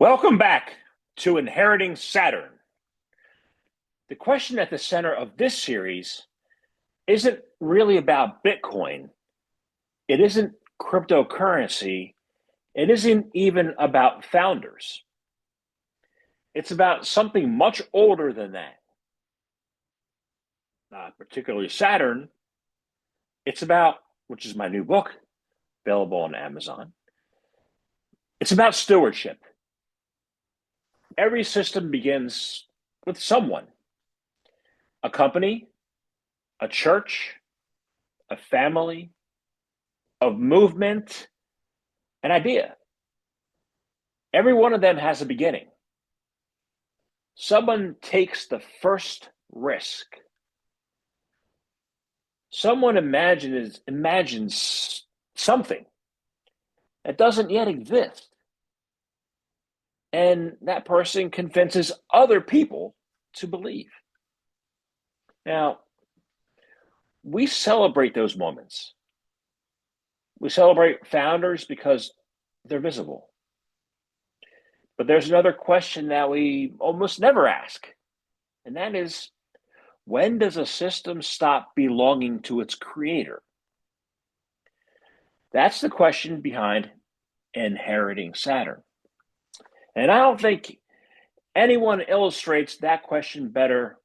Welcome back to Inheriting Saturn. The question at the center of this series isn't really about Bitcoin. It isn't cryptocurrency. It isn't even about founders. It's about something much older than that. Particularly Saturn. It's about, which is my new book, available on Amazon. It's about stewardship. Every system begins with someone, a company, a church, a family, a movement, an idea. Every one of them has a beginning. Someone takes the first risk. Someone imagines something that doesn't yet exist. And that person convinces other people to believe. Now, we celebrate those moments. We celebrate founders because they're visible. But there's another question that we almost never ask, and that is, when does a system stop belonging to its creator? That's the question behind Inheriting Saturn. And I don't think anyone illustrates that question better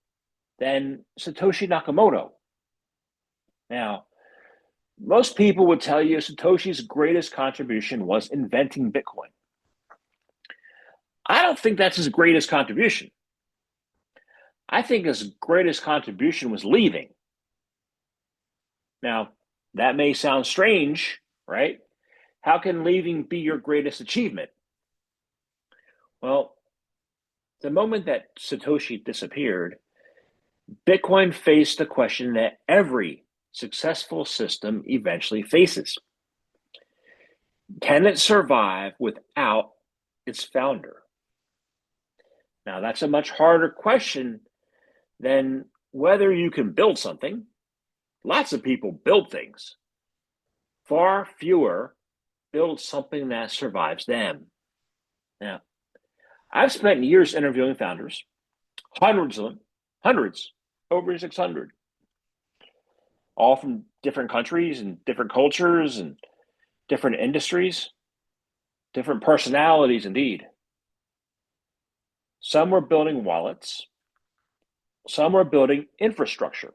than Satoshi Nakamoto. Now, most people would tell you Satoshi's greatest contribution was inventing Bitcoin. I don't think that's his greatest contribution. I think his greatest contribution was leaving. Now, that may sound strange, right? How can leaving be your greatest achievement? Well, the moment that Satoshi disappeared, Bitcoin faced the question that every successful system eventually faces. Can it survive without its founder? Now, that's a much harder question than whether you can build something. Lots of people build things. Far fewer build something that survives them. Now, I've spent years interviewing founders, hundreds of them, hundreds, over 600, all from different countries and different cultures and different industries, different personalities indeed. Some were building wallets. Some were building infrastructure.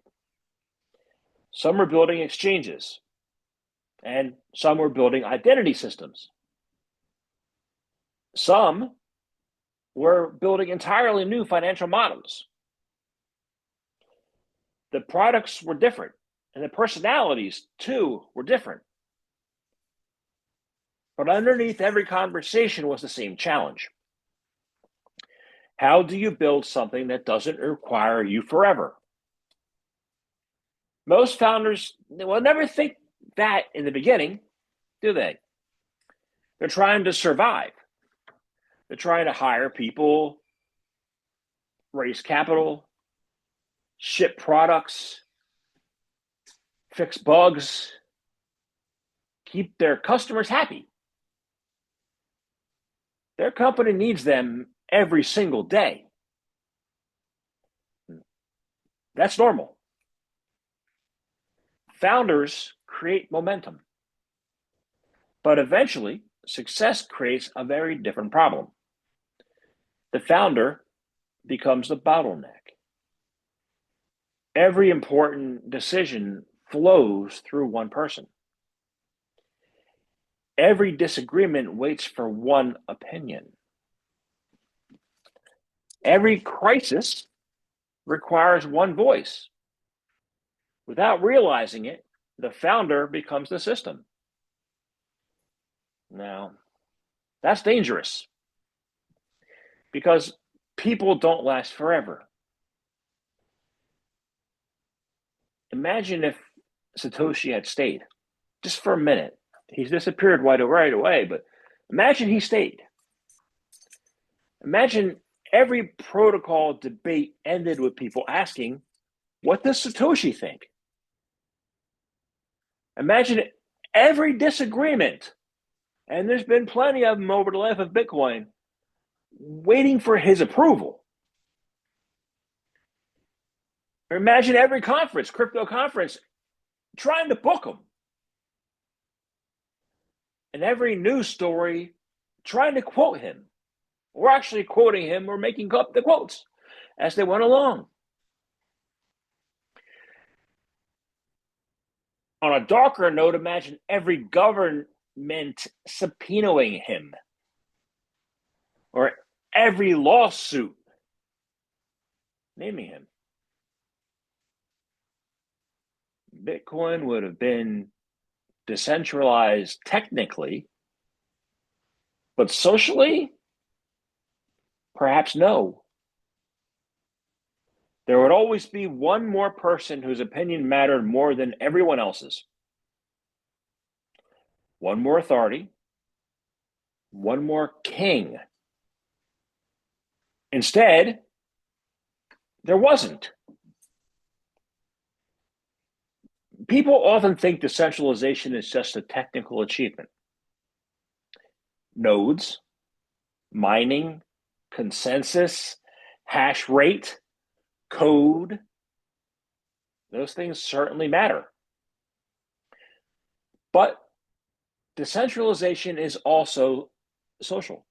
Some were building exchanges. And some were building identity systems. Some were building entirely new financial models. The products were different, and the personalities, too, were different. But underneath every conversation was the same challenge. How do you build something that doesn't require you forever? Most founders will never think that in the beginning, do they? They're trying to survive. They're trying to hire people, raise capital, ship products, fix bugs, keep their customers happy. Their company needs them every single day. That's normal. Founders create momentum. But eventually, success creates a very different problem. The founder becomes the bottleneck. Every important decision flows through one person. Every disagreement waits for one opinion. Every crisis requires one voice. Without realizing it, the founder becomes the system. Now, that's dangerous because people don't last forever. Imagine if Satoshi had stayed just for a minute. He's disappeared right away, but imagine he stayed. Imagine every protocol debate ended with people asking, what does Satoshi think? Imagine every disagreement, and there's been plenty of them over the life of Bitcoin, waiting for his approval. Or imagine every conference, crypto conference, trying to book him. And every news story trying to quote him. Or actually quoting him or making up the quotes as they went along. On a darker note, imagine every government subpoenaing him, or every lawsuit naming him. Bitcoin would have been decentralized technically, but socially, perhaps no. There would always be one more person whose opinion mattered more than everyone else's. One more authority, one more king. Instead, there wasn't. People often think decentralization is just a technical achievement. Nodes, mining, consensus, hash rate, code, those things certainly matter. But decentralization is also social.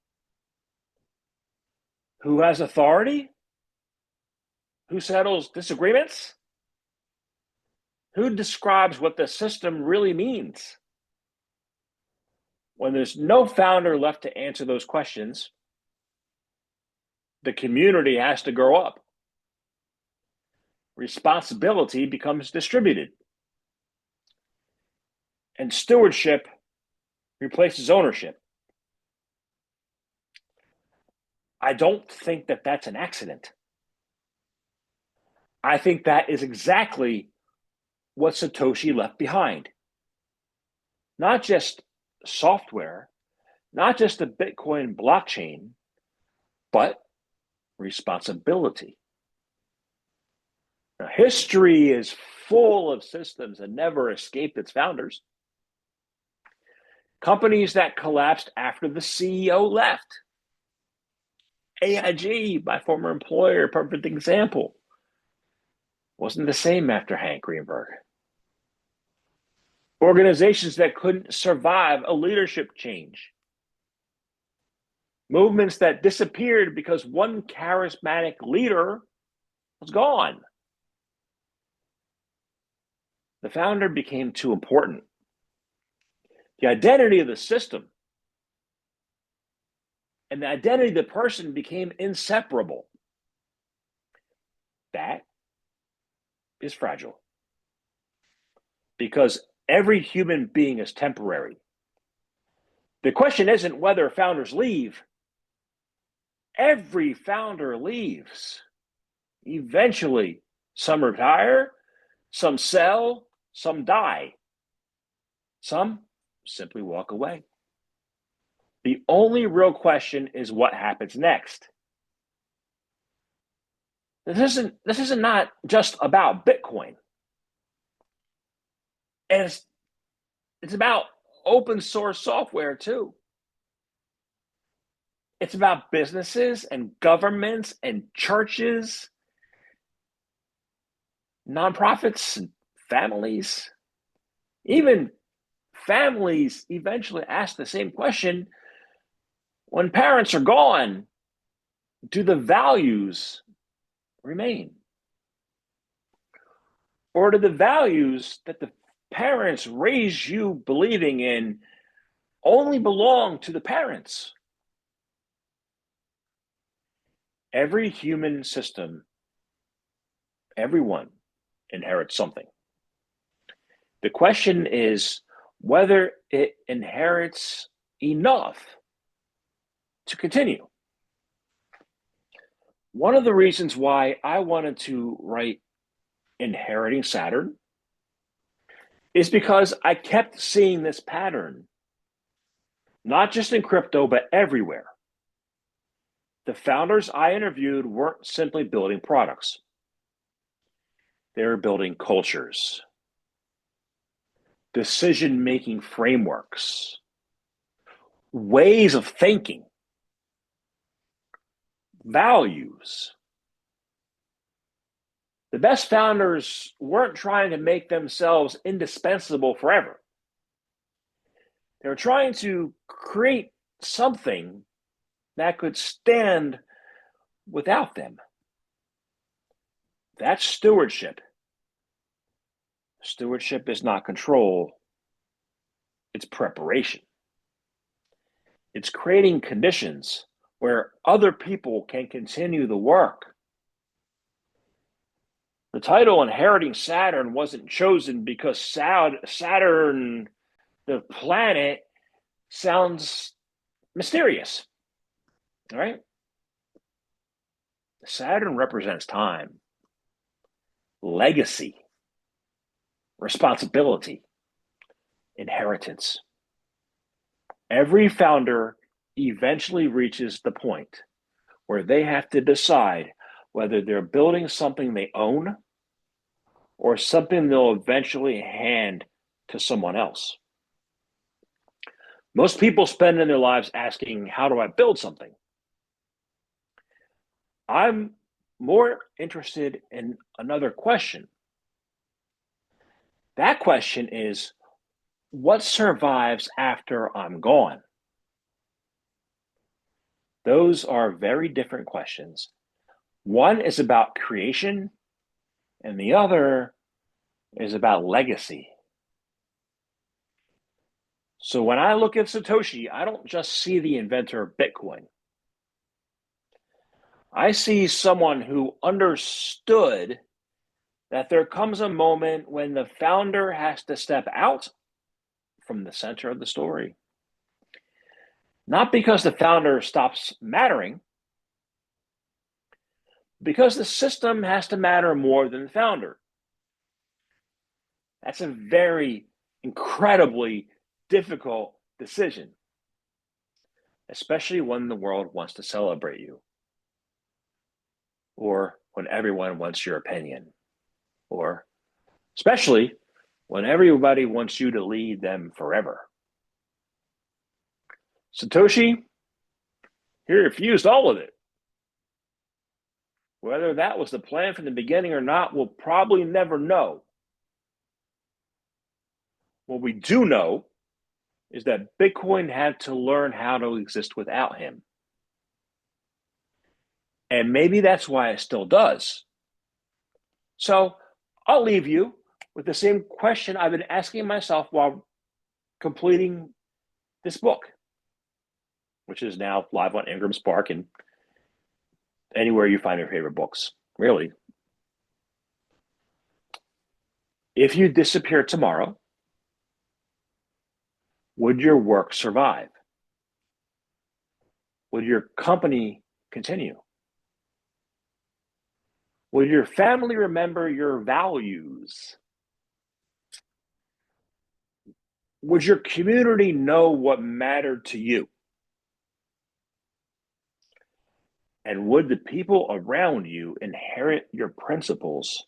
Who has authority? Who settles disagreements? Who describes what the system really means? When there's no founder left to answer those questions, the community has to grow up. Responsibility becomes distributed. And stewardship replaces ownership. I don't think that that's an accident. I think that is exactly what Satoshi left behind. Not just software, not just the Bitcoin blockchain, but responsibility. Now, history is full of systems that never escaped its founders. Companies that collapsed after the CEO left. AIG, my former employer, perfect example. Wasn't the same after Hank Greenberg. Organizations that couldn't survive a leadership change. Movements that disappeared because one charismatic leader was gone. The founder became too important. The identity of the system and the identity of the person became inseparable. That is fragile. Because every human being is temporary. The question isn't whether founders leave. Every founder leaves. Eventually, some retire, some sell, some die. Some simply walk away. The only real question is what happens next. This isn't not just about Bitcoin. And it's about open source software too. It's about businesses and governments and churches, nonprofits and families. Even families eventually ask the same question: when parents are gone, do the values remain? Or do the values that the parents raised you believing in only belong to the parents? Every human system, everyone inherits something. The question is whether it inherits enough to continue. One of the reasons why I wanted to write Inheriting Saturn is because I kept seeing this pattern, not just in crypto, but everywhere. The founders I interviewed weren't simply building products. They were building cultures, decision-making frameworks, ways of thinking. values. The best founders weren't trying to make themselves indispensable forever. They were trying to create something that could stand without them. That's stewardship. Stewardship is not control, it's preparation. It's creating conditions where other people can continue the work. The title Inheriting Saturn wasn't chosen because Saturn, the planet, sounds mysterious. All right? Saturn represents time, legacy, responsibility, inheritance. Every founder eventually reaches the point where they have to decide whether they're building something they own or something they'll eventually hand to someone else. Most people spend their lives asking, how do I build something? I'm more interested in another question. That question is, what survives after I'm gone? Those are very different questions. One is about creation, and the other is about legacy. So when I look at Satoshi, I don't just see the inventor of Bitcoin. I see someone who understood that there comes a moment when the founder has to step out from the center of the story. Not because the founder stops mattering, because the system has to matter more than the founder. That's a very incredibly difficult decision, especially when the world wants to celebrate you, or when everyone wants your opinion, or especially when everybody wants you to lead them forever. Satoshi, he refused all of it. Whether that was the plan from the beginning or not, we'll probably never know. What we do know is that Bitcoin had to learn how to exist without him. And maybe that's why it still does. So I'll leave you with the same question I've been asking myself while completing this book, which is now live on Ingram Spark and anywhere you find your favorite books, really. If you disappear tomorrow, would your work survive? Would your company continue? Would your family remember your values? Would your community know what mattered to you? And would the people around you inherit your principles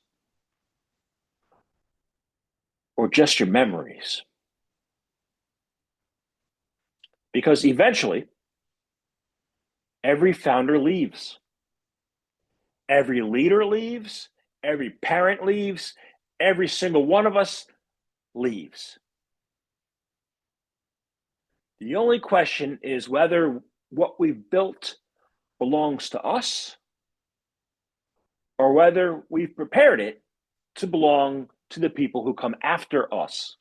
or just your memories? Because eventually, every founder leaves. Every leader leaves. Every parent leaves. Every single one of us leaves. The only question is whether what we've built belongs to us or whether we've prepared it to belong to the people who come after us.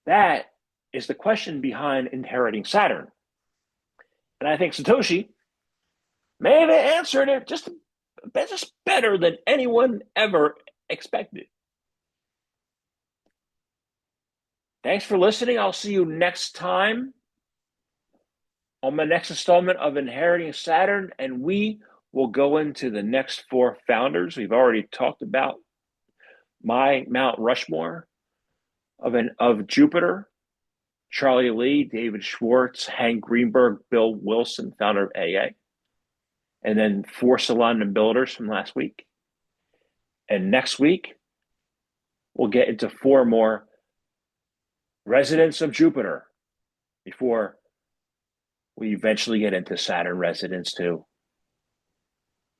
That is the question behind inheriting Saturn. And I think Satoshi may have answered it just better than anyone ever expected. Thanks for listening. I'll see you next time on my next installment of Inheriting Saturn, and we will go into the next 4 founders. We've already talked about my Mount Rushmore of Jupiter: Charlie Lee, David Schwartz, Hank Greenberg, Bill Wilson, founder of AA, and then 4 London builders from last week. And next week, we'll get into 4 more residents of Jupiter before we eventually get into Saturn residents too.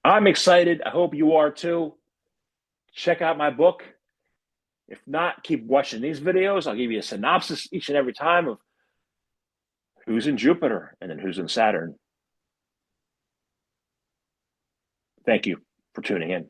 I'm excited. I hope you are too. Check out my book. If not, keep watching these videos. I'll give you a synopsis each and every time of who's in Jupiter and then who's in Saturn. Thank you for tuning in.